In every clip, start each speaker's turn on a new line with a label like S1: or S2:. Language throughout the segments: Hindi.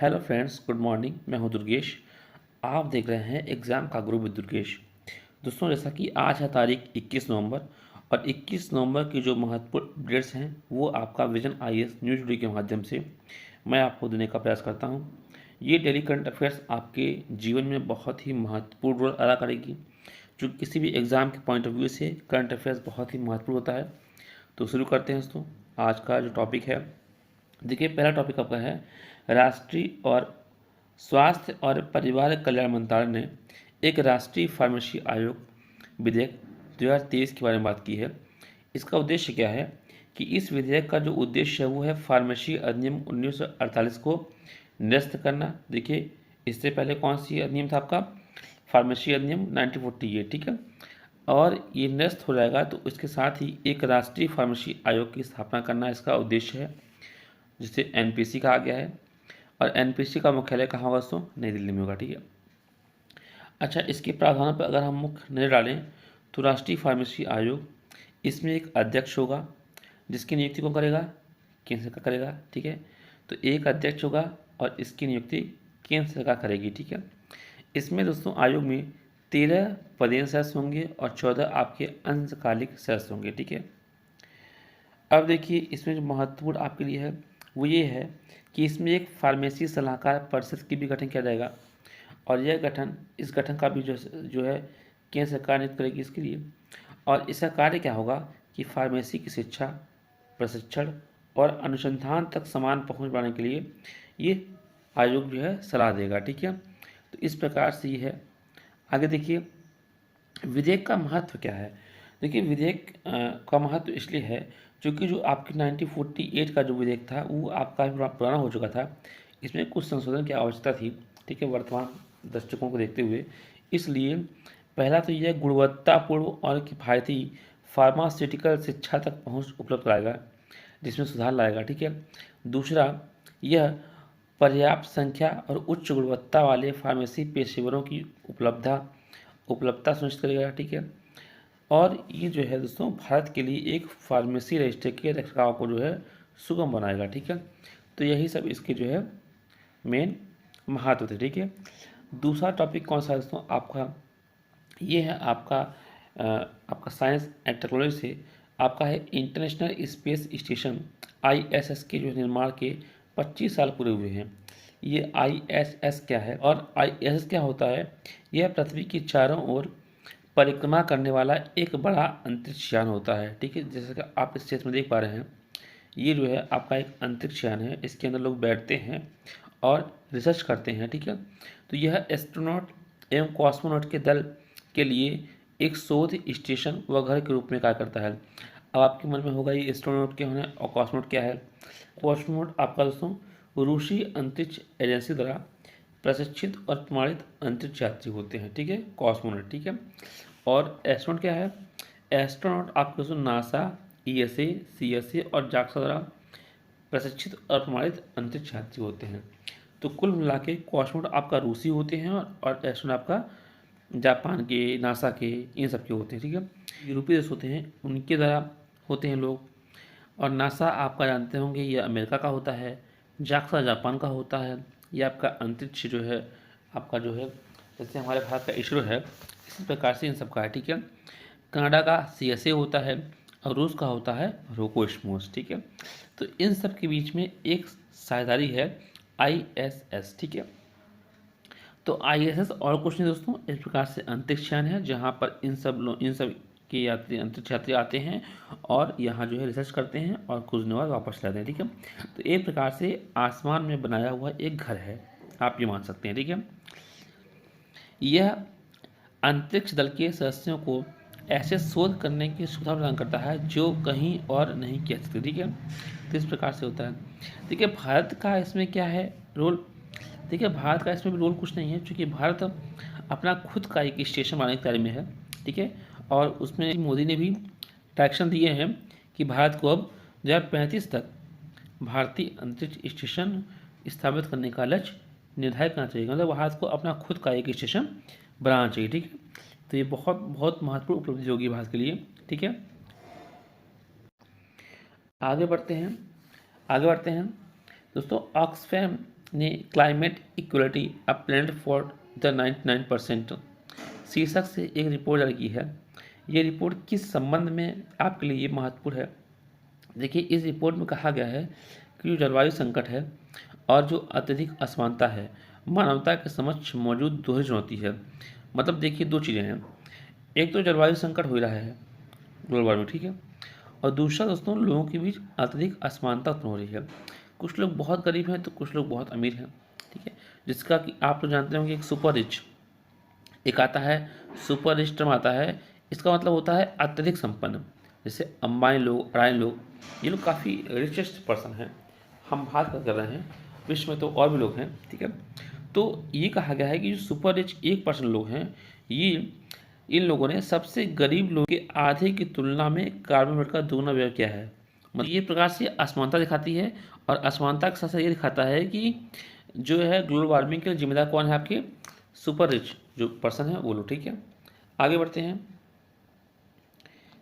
S1: Hello friends, good morning. मैं हूं दुर्गेश। आप देख रहे हैं एग्ज़ाम का गुरु विद दुर्गेश। दोस्तों, जैसा कि आज है तारीख 21 नवंबर और 21 नवंबर की जो महत्वपूर्ण अपडेट्स हैं वो आपका विजन आईएएस न्यूज़ वीडियो के माध्यम से मैं आपको देने का प्रयास करता हूं। ये डेली करंट अफेयर्स आपके जीवन में बहुत ही महत्वपूर्ण रोल अदा करेगी। चूँकि किसी भी एग्ज़ाम के पॉइंट ऑफ व्यू से करंट अफेयर्स बहुत ही महत्वपूर्ण होता है। तो शुरू करते हैं दोस्तों। आज का जो टॉपिक है, देखिए पहला टॉपिक आपका है राष्ट्रीय और स्वास्थ्य और परिवार कल्याण मंत्रालय ने एक राष्ट्रीय फार्मेसी आयोग विधेयक 2023 के बारे में बात की है। इसका उद्देश्य क्या है कि इस विधेयक का जो उद्देश्य है वो है फार्मेसी अधिनियम 1948 को निरस्त करना। देखिए, इससे पहले कौन सी अधिनियम था आपका? फार्मेसी अधिनियम 1948, ठीक है। और ये निरस्त हो जाएगा तो इसके साथ ही एक राष्ट्रीय फार्मेसी आयोग की स्थापना करना इसका उद्देश्य है, जिसे एनपीसी कहा गया है। और एनपीसी का मुख्यालय कहाँ होगा दोस्तों? नई दिल्ली में होगा, ठीक है। अच्छा, इसके प्रावधानों पर अगर हम मुख्य नजर डालें तो राष्ट्रीय फार्मेसी आयोग, इसमें एक अध्यक्ष होगा जिसकी नियुक्ति कौन करेगा? केंद्र सरकार करेगा, ठीक है। तो एक अध्यक्ष होगा और इसकी नियुक्ति केंद्र सरकार करेगी, ठीक है। इसमें दोस्तों आयोग में 13 पदेन सदस्य होंगे और 14 आपके अंशकालिक सदस्य होंगे, ठीक है। अब देखिए, इसमें जो महत्वपूर्ण आपके लिए है वो ये है कि इसमें एक फार्मेसी सलाहकार परिषद की भी गठन किया जाएगा और इस गठन का भी जो है केंद्र सरकार नियुक्त करेगी इसके लिए। और इसका कार्य क्या होगा कि फार्मेसी की शिक्षा, प्रशिक्षण और अनुसंधान तक समान पहुंच बनाने के लिए ये आयोग जो है सलाह देगा, ठीक है। तो इस प्रकार से ये है। आगे देखिए, विधेयक का महत्व क्या है। देखिए, विधेयक का महत्व इसलिए है क्योंकि जो आपके 1948 का जो विधेयक था वो आपका पुराना हो चुका था। इसमें कुछ संशोधन की आवश्यकता थी, ठीक है, वर्तमान दृष्टिकोण को देखते हुए। इसलिए पहला तो यह गुणवत्तापूर्ण और किफ़ायती फार्मास्यूटिकल शिक्षा तक पहुंच उपलब्ध कराएगा, जिसमें सुधार लाएगा, ठीक है। दूसरा, यह पर्याप्त संख्या और उच्च गुणवत्ता वाले फार्मेसी पेशेवरों की उपलब्धता सुनिश्चित करेगा, ठीक है। और ये जो है दोस्तों भारत के लिए एक फार्मेसी रजिस्टर के रखरखाव को जो है सुगम बनाएगा, ठीक है। तो यही सब इसके जो है मेन महत्व थे, ठीक है। दूसरा टॉपिक कौन सा है दोस्तों आपका? ये है आपका साइंस एंड टेक्नोलॉजी से आपका है इंटरनेशनल स्पेस स्टेशन आईएसएस के जो निर्माण के 25 साल पूरे हुए हैं। ये आईएसएस क्या है और आईएसएस क्या होता है? यह पृथ्वी की चारों ओर परिक्रमा करने वाला एक बड़ा अंतरिक्ष यान होता है, ठीक है। जैसे कि आप इस क्षेत्र में देख पा रहे हैं, ये जो है आपका एक अंतरिक्ष यान है। इसके अंदर लोग बैठते हैं और रिसर्च करते हैं, ठीक है। तो यह एस्ट्रोनॉट एवं कॉस्मोनॉट के दल के लिए एक शोध स्टेशन व घर के रूप में कार्य करता है। अब आपके मन में होगा ये एस्ट्रोनॉट क्या है और कॉस्मोनॉट क्या है? कॉस्मोनॉट आपका दोस्तों रूसी अंतरिक्ष एजेंसी द्वारा प्रशिक्षित और प्रमाणित अंतरिक्ष यात्री होते हैं, ठीक है, कॉस्मोनॉट, ठीक है। और एस्ट्रोनॉट क्या है? एस्ट्रोनॉट आपके दोस्तों नासा, ईएसए, सीएसए और जाक्सा द्वारा प्रशिक्षित और प्रमाणित अंतरिक्ष यात्री होते हैं। तो कुल मिला के कॉस्मोनॉट आपका रूसी होते हैं और एस्ट्रोनॉट आपका जापान के, नासा के, इन सब के होते हैं, ठीक है। यूरोपीय देश होते हैं उनके द्वारा होते हैं लोग। और नासा आपका जानते होंगे ये अमेरिका का होता है, जाक्सा जापान का होता है। ये आपका अंतरिक्ष जो है आपका जो है जैसे हमारे भारत का इसरो है, इसी प्रकार से इन सब का है, ठीक है। कनाडा का सीएसए होता है और रूस का होता है रोकोस्मोस, ठीक है। तो इन सब के बीच में एक साझेदारी है आईएसएस, ठीक है। तो आईएसएस और कुछ नहीं दोस्तों, इस प्रकार से अंतरिक्ष यान है जहाँ पर इन सब के यात्री, अंतरिक्ष यात्री आते हैं और यहाँ जो है रिसर्च करते हैं और कुछ दिन बाद वापस लाते हैं, ठीक है। तो एक प्रकार से आसमान में बनाया हुआ एक घर है, आप ये मान सकते हैं, ठीक है। यह अंतरिक्ष दल के सदस्यों को ऐसे शोध करने की सुविधा प्रदान करता है जो कहीं और नहीं किया जा सकती, ठीक है। तो इस प्रकार से होता है। देखिए, भारत का इसमें क्या है रोल? देखिए, भारत का इसमें भी रोल कुछ नहीं है, क्योंकि भारत अपना खुद का एक स्टेशन बनाने की तैयारी में है, ठीक है। और उसमें मोदी ने भी डायरेक्शन दिए हैं कि भारत को अब 2035 तक भारतीय अंतरिक्ष स्टेशन स्थापित करने का लक्ष्य निर्धारित करना चाहिए। मतलब भारत को अपना खुद का एक स्टेशन बनाना चाहिए, ठीक है। तो ये बहुत बहुत महत्वपूर्ण उपलब्धि होगी भारत के लिए, ठीक है। आगे बढ़ते हैं दोस्तों। ऑक्सफैम ने climate equality a plan for the 99% शीर्षक से एक रिपोर्ट जारी की है। ये रिपोर्ट किस संबंध में आपके लिए ये महत्वपूर्ण है? देखिए, इस रिपोर्ट में कहा गया है कि जो जलवायु संकट है और जो अत्यधिक असमानता है, मानवता के समक्ष मौजूद दोहरी चुनौती है। मतलब देखिए, दो चीज़ें हैं। एक तो जलवायु संकट हो ही रहा है, ग्लोबल वार्मिंग, ठीक है। और दूसरा दोस्तों, लोगों के बीच अत्यधिक असमानता उत्पन्न हो रही है। कुछ लोग बहुत गरीब हैं तो कुछ लोग बहुत अमीर हैं, ठीक है। जिसका कि आप लोग जानते होंगे, एक सुपर रिच, एक आता है सुपर रिच टर्म आता है। इसका मतलब होता है अत्यधिक संपन्न। जैसे अंबानी लोग, अडानी लोग, ये लोग काफ़ी रिचेस्ट पर्सन हैं। हम बात कर रहे हैं, विश्व में तो और भी लोग हैं, ठीक है। तो ये कहा गया है कि जो सुपर रिच 1% लोग हैं, ये इन लोगों ने सबसे गरीब लोग के आधे की तुलना में कार्बन डाइऑक्साइड का दोगुना व्यय किया है। मतलब ये प्रकार से असमानता दिखाती है, और असमानता के साथ साथ ये दिखाता है कि जो है ग्लोबल वार्मिंग के लिए जिम्मेदार कौन है? आपके सुपर रिच जो पर्सन है वो लोग, ठीक है। आगे बढ़ते हैं।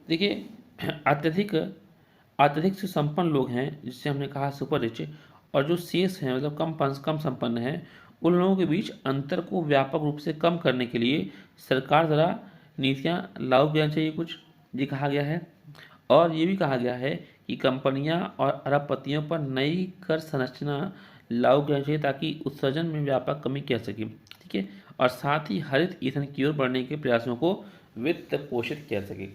S1: देखिए, अत्यधिक अत्यधिक से संपन्न लोग हैं, जिससे हमने कहा सुपर रिच, और जो शेष हैं मतलब कम संपन्न हैं, उन लोगों के बीच अंतर को व्यापक रूप से कम करने के लिए सरकार द्वारा नीतियां लागू की जानी चाहिए कुछ, ये कहा गया है। और ये भी कहा गया है कि कंपनियां और अरबपतियों पर नई कर संरचना लागू करनी चाहिए ताकि उत्सर्जन में व्यापक कमी की जा सके, ठीक है। और साथ ही हरित ईंधन की ओर बढ़ने के प्रयासों को वित्त पोषित किया जा सके।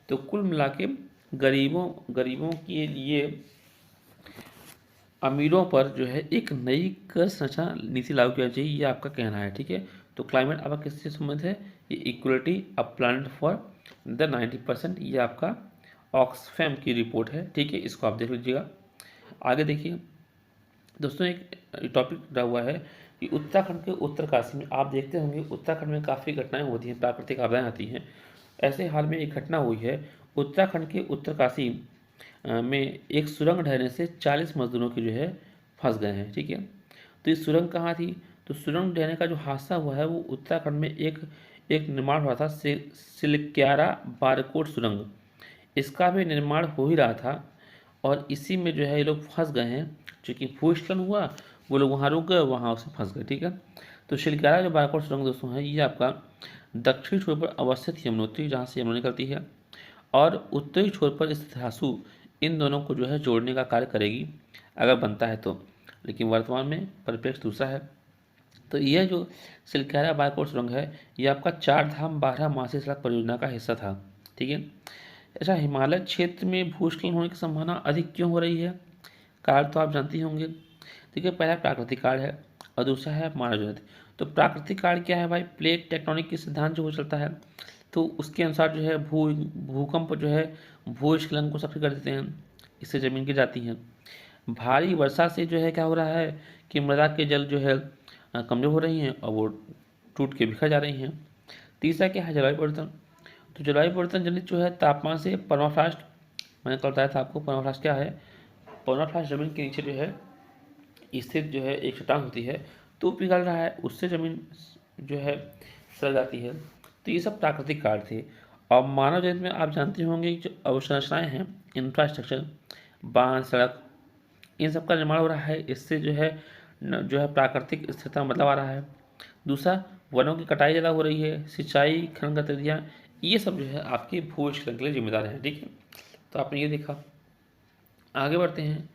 S1: तो कुल मिला के गरीबों गरीबों के लिए अमीरों पर जो है एक नई कर संरचना नीति लागू करनी चाहिए, ये आपका कहना है, ठीक है। तो क्लाइमेट आपका किससे संबंधित है? ये equality a plan for the 90%, ये आपका ऑक्सफैम की रिपोर्ट है, ठीक है। इसको आप देख लीजिएगा। आगे देखिए दोस्तों, एक टॉपिक जुड़ा हुआ है कि उत्तराखंड के उत्तरकाशी में आप देखते होंगे, उत्तराखंड में काफ़ी घटनाएं होती हैं, प्राकृतिक आपदाएं आती हैं। ऐसे हाल में एक घटना हुई है उत्तराखंड के उत्तरकाशी में। एक सुरंग ढहने से 40 मजदूरों की जो है फंस गए हैं, ठीक है। तो ये सुरंग कहाँ थी? तो सुरंग ढहने का जो हादसा हुआ है वो उत्तराखंड में एक एक निर्माण हुआ था, सिलक्यारा बारकोट सुरंग। इसका भी निर्माण हो ही रहा था, और इसी में जो है ये लोग फंस गए हैं। चूँकि भूस्खलन हुआ, वो लोग वहाँ रुक गए, वहाँ से फंस गए, ठीक है। तो शिलक्यारा जो बारकोट सुरंग दोस्तों है, ये आपका दक्षिणी छोर पर अवस्थित यमुनोत्री, जहाँ से यमुना निकलती है, और उत्तरी छोर पर स्थित हासू, इन दोनों को जो है जोड़ने का कार्य करेगी अगर बनता है तो। लेकिन वर्तमान में परिप्रेक्ष्य दूसरा है। तो यह जो सिलक्यारा बारकोट सुरंग है, ये आपका 4 धाम 12 मासी सड़क परियोजना का हिस्सा था, ठीक है। अच्छा, हिमालय क्षेत्र में भूस्खलन होने की संभावना अधिक क्यों हो रही है? कारण तो आप जानते ही होंगे। देखिए, पहला प्राकृतिक कारण है और दूसरा है मानवजनित। तो प्राकृतिक कारण क्या है भाई? प्लेट टेक्टोनिक के सिद्धांत जो चलता है, तो उसके अनुसार जो है भूकंप जो है भूस्खलन को सक्रिय कर देते हैं, इससे ज़मीन गिर जाती है। भारी वर्षा से जो है क्या हो रहा है कि मृदा के जल जो है कमजोर हो रही हैं और वो टूट के बिखर जा रही हैं। तीसरा क्या है? जलवायु परिवर्तन। तो जलवायु परिवर्तन जनित जो है तापमान से पर्माफ्रॉस्ट, मैंने कल बताया था आपको पर्माफ्रॉस्ट क्या है। पर्माफ्रॉस्ट जमीन के नीचे जो है स्थित जो है एक चट्टान होती है, तो पिघल रहा है, उससे ज़मीन जो है सड़ जाती है। तो ये सब प्राकृतिक कारण थे। और मानव जगत में आप जानते होंगे कि जो अवसंरचनाएँ हैं, इंफ्रास्ट्रक्चर, बांध, सड़क, इन सब का निर्माण हो रहा है, इससे जो है जो है प्राकृतिक स्थिरता में बदलाव आ रहा है। दूसरा, वनों की कटाई ज़्यादा हो रही है, सिंचाई, खनन गतिविधियाँ, ये सब जो है आपके भूस्खलन के लिए जिम्मेदार हैं, ठीक है। तो आपने ये देखा। आगे बढ़ते हैं।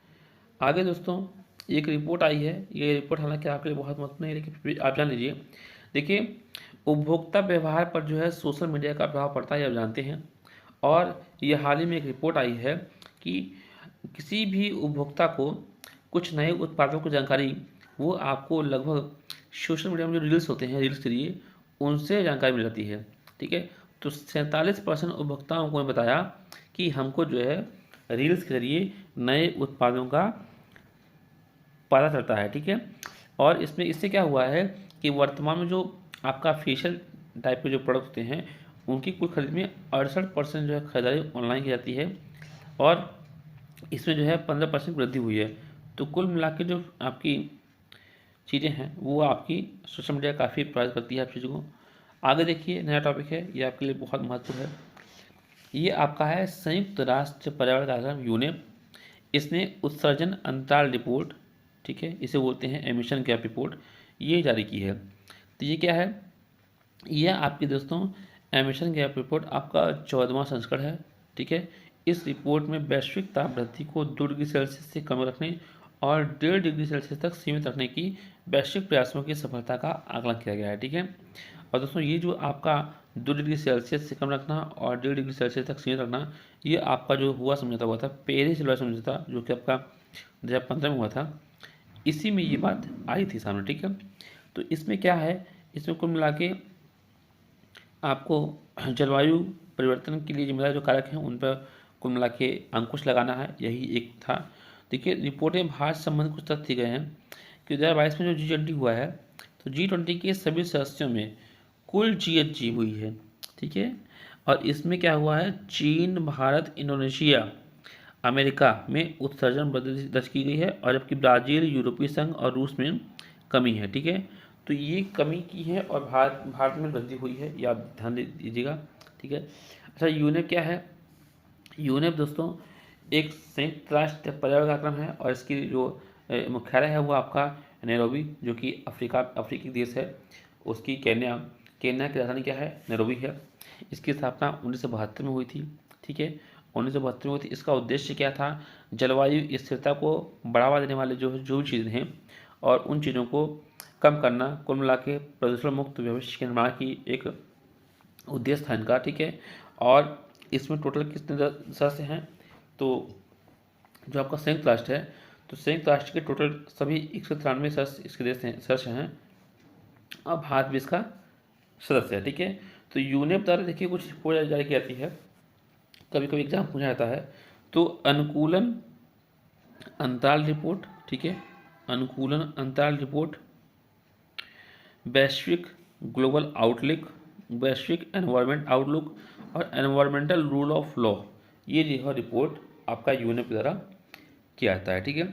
S1: आगे दोस्तों एक रिपोर्ट आई है, ये रिपोर्ट हालांकि आपके लिए बहुत महत्वपूर्ण है, लेकिन फिर भी आप जान लीजिए। देखिए, उपभोक्ता व्यवहार पर जो है सोशल मीडिया का प्रभाव पड़ता है, आप जानते हैं। और ये हाल ही में एक रिपोर्ट आई है कि किसी भी उपभोक्ता को कुछ नए उत्पादों की जानकारी वो आपको लगभग सोशल मीडिया में जो रील्स होते हैं, रील्स के जरिए उनसे जानकारी मिल जाती है, ठीक है। तो 47% उपभोक्ताओं को बताया कि हमको जो है रील्स के जरिए नए उत्पादों का पता चलता है, ठीक है। और इसमें इससे क्या हुआ है कि वर्तमान में जो आपका फेशियल टाइप के जो प्रोडक्ट होते हैं, उनकी कुल खरीद में 68% जो है खरीदारी ऑनलाइन की जाती है, और इसमें जो है 15% वृद्धि हुई है। तो कुल मिला के जो आपकी चीज़ें हैं वो आपकी सोशल मीडिया काफ़ी प्रभावित करती है आप चीज़ों को। आगे देखिए, नया टॉपिक है, ये आपके लिए बहुत महत्वपूर्ण है। ये आपका है संयुक्त राष्ट्र पर्यावरण कार्यक्रम यूनेप। इसने उत्सर्जन अंतराल रिपोर्ट ठीक है, इसे बोलते हैं एमिशन गैप रिपोर्ट, ये जारी की है। तो ये क्या है, यह आपके दोस्तों एमिशन गैप रिपोर्ट आपका 14वां संस्करण है। ठीक है, इस रिपोर्ट में वैश्विक ताप वृद्धि को 2 डिग्री सेल्सियस से कम रखने और 1.5 डिग्री सेल्सियस तक सीमित रखने की वैश्विक प्रयासों की सफलता का आकलन किया गया है। ठीक है, और दोस्तों ये जो आपका 2 डिग्री सेल्सियस से कम रखना और 1.5 डिग्री सेल्सियस तक सीमित रखना, ये आपका जो हुआ समझौता हुआ था, पेरिस जलवायु समझौता, जो कि आपका 2015 में हुआ था, इसी में ये बात आई थी सामने। ठीक है, तो इसमें क्या है, इसमें कुल मिला के आपको जलवायु परिवर्तन के लिए जिम्मेदार जो कारक हैं उन पर कुल मिला के अंकुश लगाना है, यही एक था। देखिए, रिपोर्ट में भारत संबंधित कुछ तथ्य गए हैं कि 2022 में जो G20 हुआ है, तो G20 के सभी सदस्यों में कुल GHG हुई है। ठीक है, और इसमें क्या हुआ है, चीन, भारत, इंडोनेशिया, अमेरिका में उत्सर्जन वृद्धि दर्ज की गई है, और जबकि ब्राज़ील, यूरोपीय संघ और रूस में कमी है। ठीक है, तो ये कमी की है और भारत में वृद्धि हुई है, ये आप ध्यान दीजिएगा। ठीक है, अच्छा, यूनेप क्या है, यूनेप दोस्तों एक संयुक्त राष्ट्र पर्यावरण कार्यक्रम है, और इसकी जो मुख्यालय है वो आपका नैरोबी, जो कि अफ्रीकी देश है, उसकी केन्या की राजधानी क्या है, नैरोबी है। इसकी स्थापना 1972 में हुई थी। ठीक है, 1972 में हुई थी। इसका उद्देश्य क्या था, जलवायु स्थिरता को बढ़ावा देने वाले जो भी चीज़ें हैं और उन चीज़ों को कम करना, कुल मिला के प्रदूषण मुक्त भविष्य के निर्माण की एक उद्देश्य था इनका। ठीक है, और इसमें टोटल कितने सदस्य हैं, तो जो आपका संयुक्त राष्ट्र है, तो संयुक्त राष्ट्र के टोटल सभी 193 सदस्य इसके देश हैं, सदस्य हैं, और भारत भी इसका सदस्य है। ठीक है, तो यूनेप द्वारा देखिए कुछ रिपोर्ट जारी की जाती है, कभी कभी एग्जाम पूछा जाता है, तो अनुकूलन अंतराल रिपोर्ट, ठीक है, अनुकूलन अंतराल रिपोर्ट, वैश्विक ग्लोबल आउटलुक, वैश्विक एनवायरनमेंट आउटलुक और एनवायरमेंटल रूल ऑफ लॉ, ये जो है रिपोर्ट आपका यूनेप द्वारा किया जाता है। ठीक है,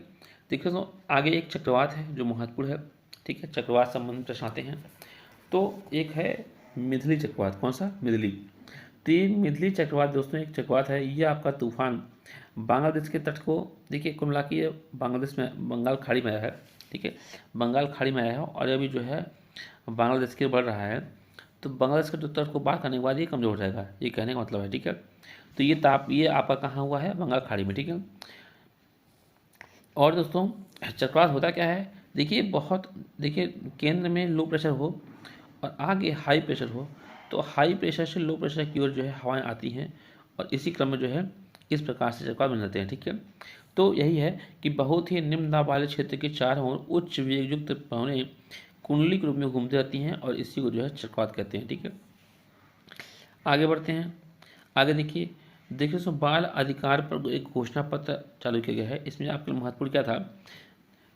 S1: देखिए तो आगे एक चक्रवात है जो महत्वपूर्ण है। ठीक है, चक्रवात संबंधित प्रश्न आते हैं, तो एक है मिधली चक्रवात। कौन सा, मिधली। तो ये मिधली चक्रवात दोस्तों एक चक्रवात है, ये आपका तूफान बांग्लादेश के तट को, देखिए कुल मिला के ये बांग्लादेश में बंगाल खाड़ी में आया है। ठीक है, बंगाल खाड़ी में आया है और अभी जो है बांग्लादेश के बढ़ रहा है, तो बांग्लादेश के तट को पार करने के बाद ये कमज़ोर हो जाएगा, ये कहने का मतलब है। ठीक है, तो ये आपका कहाँ हुआ है, बंगाल खाड़ी में। ठीक है, और दोस्तों चक्रवात होता क्या है, देखिए केंद्र में लो प्रेशर हो और आगे हाई प्रेशर हो, तो हाई प्रेशर से लो प्रेशर की ओर जो है हवाएं आती हैं, और इसी क्रम में जो है इस प्रकार से चक्रवात बन जाते हैं। ठीक है, तो यही है कि बहुत ही निम्न दाब वाले क्षेत्र के चारों ओर उच्च वेग युक्त पवनें कुंडली के रूप में घूमती रहती हैं, और इसी को जो है चक्रवात कहते हैं। ठीक है, आगे बढ़ते हैं। आगे देखिए सो बाल अधिकार पर एक घोषणा पत्र चालू किया गया है। इसमें आपके महत्वपूर्ण क्या था,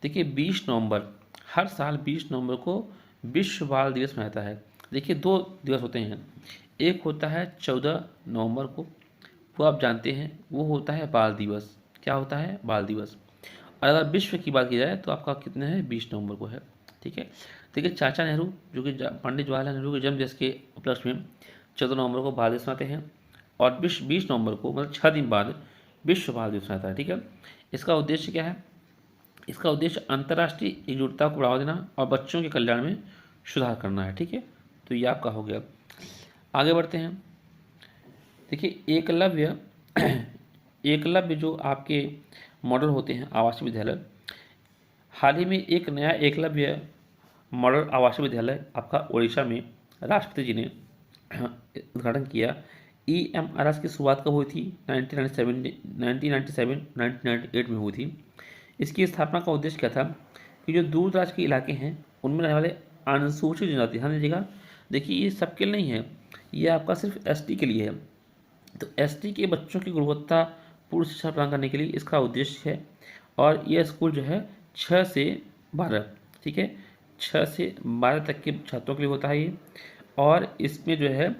S1: देखिए 20 नवंबर, हर साल 20 नवंबर को विश्व बाल दिवस मनाया जाता है। देखिए 2 दिवस होते हैं, एक होता है 14 नवंबर को, वो आप जानते हैं, वो होता है बाल दिवस। क्या होता है, बाल दिवस। और अगर विश्व की बात की जाए तो आपका कितने है, 20 नवंबर को है। ठीक है, देखिए चाचा नेहरू जो कि पंडित जवाहरलाल नेहरू के जन्म दिवस के उपलक्ष्य में 14 नवंबर को बाल दिवस मनाते हैं, और 20 नवंबर को मतलब 6 दिन बाद विश्व बाल दिवस मनाता है। ठीक है, इसका उद्देश्य क्या है, इसका उद्देश्य अंतर्राष्ट्रीय एकजुटता को बढ़ावा देना और बच्चों के कल्याण में सुधार करना है। ठीक है, तो ये आपका हो गया। आगे बढ़ते हैं। देखिए एकलव्य जो आपके मॉडल होते हैं आवासीय विद्यालय, हाल ही में एक नया एकलव्य मॉडल आवासीय विद्यालय आपका उड़ीसा में राष्ट्रपति जी ने उद्घाटन किया। EMRS की शुरुआत कब हुई थी, 1998 में हुई थी। इसकी स्थापना का उद्देश्य क्या था कि जो दूर दराज के इलाके हैं उनमें रहने वाले अनुसूचित जनजाति, ध्यान दीजिएगा, देखिए ये सबके लिए नहीं है, ये आपका सिर्फ ST के लिए है। तो ST के बच्चों की गुणवत्तापूर्ण शिक्षा प्रदान करने के लिए इसका उद्देश्य है, और यह स्कूल जो है 6 से 12, ठीक है, 6 से 12 तक के छात्रों के लिए होता है ये, और इसमें जो है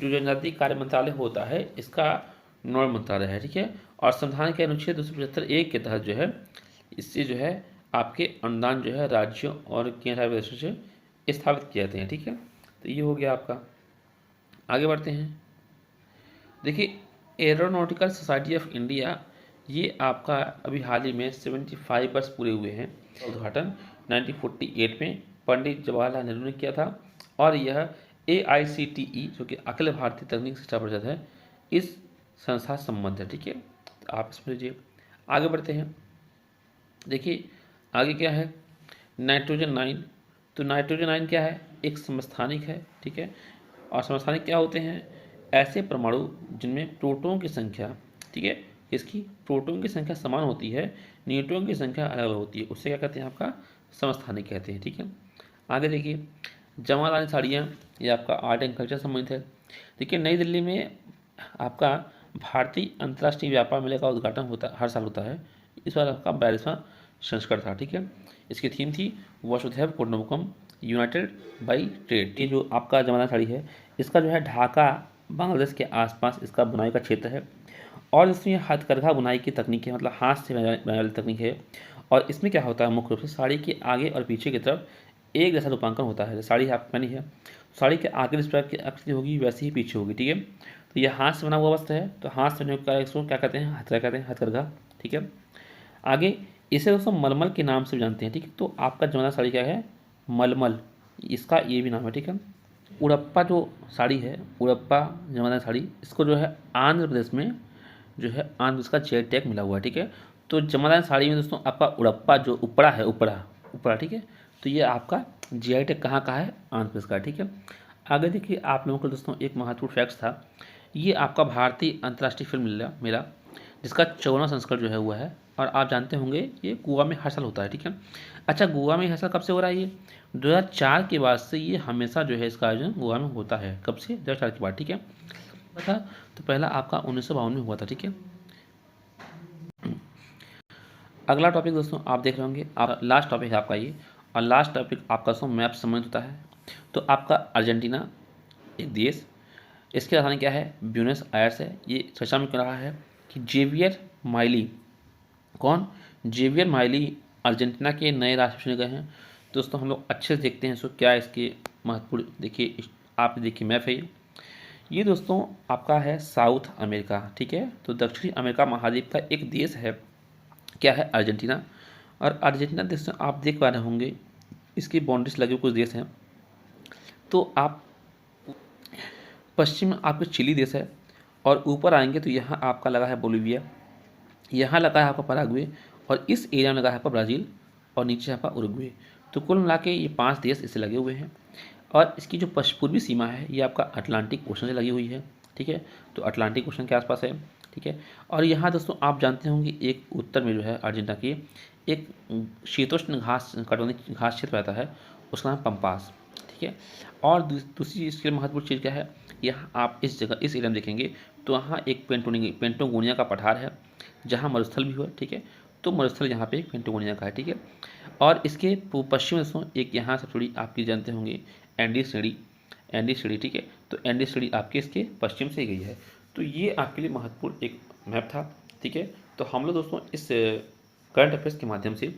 S1: जो जनजातीय कार्य मंत्रालय होता है इसका नोडल मंत्रालय है। ठीक है, और संविधान के अनुच्छेद 275(1) के तहत जो है इससे जो है आपके अनुदान जो है राज्यों और केंद्र प्रदेशों से स्थापित किए जाते हैं। ठीक है, तो ये हो गया आपका। आगे बढ़ते हैं। देखिए एरोनॉटिकल सोसाइटी ऑफ इंडिया, ये आपका अभी हाल ही में 75 वर्ष पूरे हुए हैं। उद्घाटन 1948 में पंडित जवाहरलाल नेहरू ने किया था और यह AICTE जो कि अखिल भारतीय तकनीक शिक्षा परिषद है, इस संस्था से संबद्ध है। ठीक है, तो आप इसमें लीजिए। आगे बढ़ते हैं। देखिए आगे क्या है, नाइट्रोजन 9। तो नाइट्रोजन 9 क्या है, एक समस्थानिक है। ठीक है, और समस्थानिक क्या होते हैं, ऐसे परमाणु जिनमें प्रोटॉन की संख्या, ठीक है, इसकी प्रोटॉन की संख्या समान होती है, न्यूट्रॉन की संख्या अलग अलग होती है, उससे क्या कहते हैं, आपका समस्थानिक कहते हैं। ठीक है, आगे देखिए, जमादानी साड़ियाँ, ये आपका आर्ट एंड कल्चर संबंधित है। देखिए नई दिल्ली में आपका भारतीय अंतर्राष्ट्रीय व्यापार मेले का उद्घाटन होता हर साल होता है। इस बार आपका 42वां संस्करण था। ठीक है, इसकी थीम थी वसुधैव कुटुंबकम यूनाइटेड बाई ट्रेड। ये जो आपका जमादानी साड़ी है, इसका जो है ढाका बांग्लादेश के आसपास इसका बुनाई का क्षेत्र है और इसमें हथकरघा बुनाई की तकनीक है, मतलब हाथ से बनाने वाली तकनीक है। और इसमें क्या होता है, मुख्य रूप से साड़ी के आगे और पीछे की तरफ एक जैसा रूपांकन होता है। साड़ी आप पहनी है, साड़ी के आगे जिस प्रकार की आकृति होगी वैसे ही पीछे होगी। ठीक है, तो यह हाथ से बना हुआ वस्त्र है, तो हाथ से बनने का इसको क्या कहते हैं, हथकरघा कहते हैं, हथकरघा। ठीक है, आगे इसे दोस्तों मलमल के नाम से भी जानते हैं। ठीक है, तो आपका जमाना साड़ी क्या है, मलमल, इसका ये भी नाम है। ठीक है, उड़प्पा जो साड़ी है, उड़प्पा जमाना साड़ी, इसको जो है आंध्र प्रदेश में जो है आंध्र प्रदेश का जेड टैग मिला हुआ है। ठीक है, तो जमादार साड़ी में दोस्तों आपका उड़प्पा जो उपड़ा है, उपड़ा उपड़ा, ठीक है, तो ये आपका GI टैग कहाँ का है, आंध्र प्रदेश का। ठीक है, आगे देखिए, आप लोगों को दोस्तों एक महत्वपूर्ण फैक्ट था, ये आपका भारतीय अंतर्राष्ट्रीय फिल्म मेला जिसका 54वां संस्करण जो है हुआ है, और आप जानते होंगे ये गोवा में हर साल होता है। ठीक है, अच्छा गोवा में हर साल कब से हो रहा है, ये 2004 के बाद से ये हमेशा जो है इसका आयोजन गोवा में होता है। कब से, 2004 के बाद। ठीक है, था तो पहला आपका 1952 में हुआ था। ठीक है, अगला टॉपिक दोस्तों आप देख रहे होंगे, आप लास्ट टॉपिक है आपका ये, और लास्ट टॉपिक आपका दोस्तों मैप से संबंधित होता है। तो आपका अर्जेंटीना एक देश, इसकी राजधानी क्या है, ब्यूनस आयर्स है। ये चर्चा में क्यों रहा है कि जेवियर माइली, कौन, जेवियर माइली अर्जेंटीना के नए राष्ट्रपति चुने गए हैं। दोस्तों हम लोग अच्छे से देखते हैं इसको, क्या इसके महत्वपूर्ण, देखिए आप देखिए मैप है ये दोस्तों आपका है साउथ अमेरिका। ठीक है, तो दक्षिणी अमेरिका महाद्वीप का एक देश है, क्या है, अर्जेंटीना। और अर्जेंटीना देश आप देख पा रहे होंगे, इसकी बाउंड्रीज लगे कुछ देश हैं। तो आप पश्चिम में आपके चिली देश है, और ऊपर आएंगे तो यहाँ आपका लगा है बोलीविया, यहाँ लगा है आपका पराग्वे, और इस एरिया में लगा है आपका ब्राज़ील, और नीचे आपका उरुग्वे। तो कुल मिला के ये 5 देश इससे लगे हुए हैं। और इसकी जो पूर्वी सीमा है ये आपका अटलांटिक ओशन से लगी हुई है। ठीक है, तो अटलांटिक ओशन के आसपास है। ठीक है, और यहाँ दोस्तों आप जानते होंगे एक उत्तर में जो है अर्जेंटीना की एक शीतोष्ण घास कटौनी घास क्षेत्र रहता है, उसका नाम पंपास। ठीक है, और दूसरी इसकी महत्वपूर्ण चीज़ क्या है, यहाँ आप इस जगह इस एरिया में देखेंगे तो वहाँ एक पेंटोगोनिया का पठार है, जहाँ मरुस्थल भी हुआ। ठीक है, तो मरुस्थल यहाँ पे पेंटोगोनिया का है। ठीक है, और इसके पश्चिम में दोस्तों एक यहाँ से थोड़ी आपकी जानते होंगे एंडीज श्रेणी। ठीक है, तो एंडीज श्रेणी आपके इसके पश्चिम से गई है। तो ये आपके लिए महत्वपूर्ण एक मैप था। ठीक है, तो हम लोग दोस्तों इस करंट अफेयर्स के माध्यम से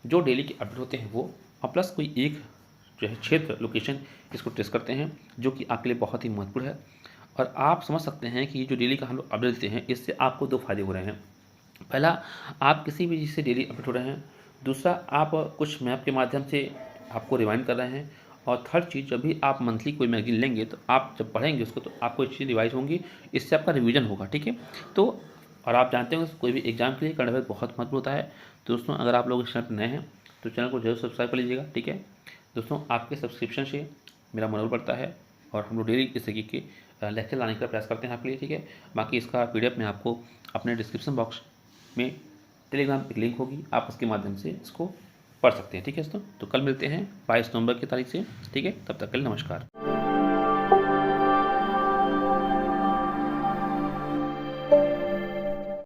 S1: जो डेली के अपडेट होते हैं वो, और प्लस कोई एक जो है क्षेत्र लोकेशन, इसको टेस्ट करते हैं, जो कि आपके लिए बहुत ही महत्वपूर्ण है। और आप समझ सकते हैं कि ये जो डेली का हम लोग अपडेट देते हैं, इससे आपको 2 फायदे हो रहे हैं। पहला, आप किसी भी चीज़ से डेली अपडेट हो रहे हैं। दूसरा, आप कुछ मैप के माध्यम से आपको रिवाइंड कर रहे हैं। और थर्ड चीज़, जब भी आप मंथली कोई मैगजीन लेंगे तो आप जब पढ़ेंगे उसको तो आपको ये चीज़ रिवाइज होंगी, इससे आपका रिवीजन होगा। ठीक है, तो और आप जानते होंगे कोई भी एग्जाम के लिए करंट अफेयर बहुत महत्वपूर्ण होता है। दोस्तों अगर आप लोग इस चैनल पर नए हैं तो चैनल को जरूर सब्सक्राइब कर लीजिएगा। ठीक है दोस्तों, आपके सब्सक्रिप्शन से मेरा मनोबल बढ़ता है, और हम लोग डेली इस तरीके के लेक्चर लाने का प्रयास करते हैं आपके लिए। ठीक है, बाकी इसका PDF में आपको अपने डिस्क्रिप्शन बॉक्स में टेलीग्राम एक लिंक होगी, आप उसके माध्यम से इसको पढ़ सकते हैं। ठीक है दोस्तों, तो कल मिलते हैं 22 नवंबर की तारीख से। ठीक है, तब तक के लिए नमस्कार।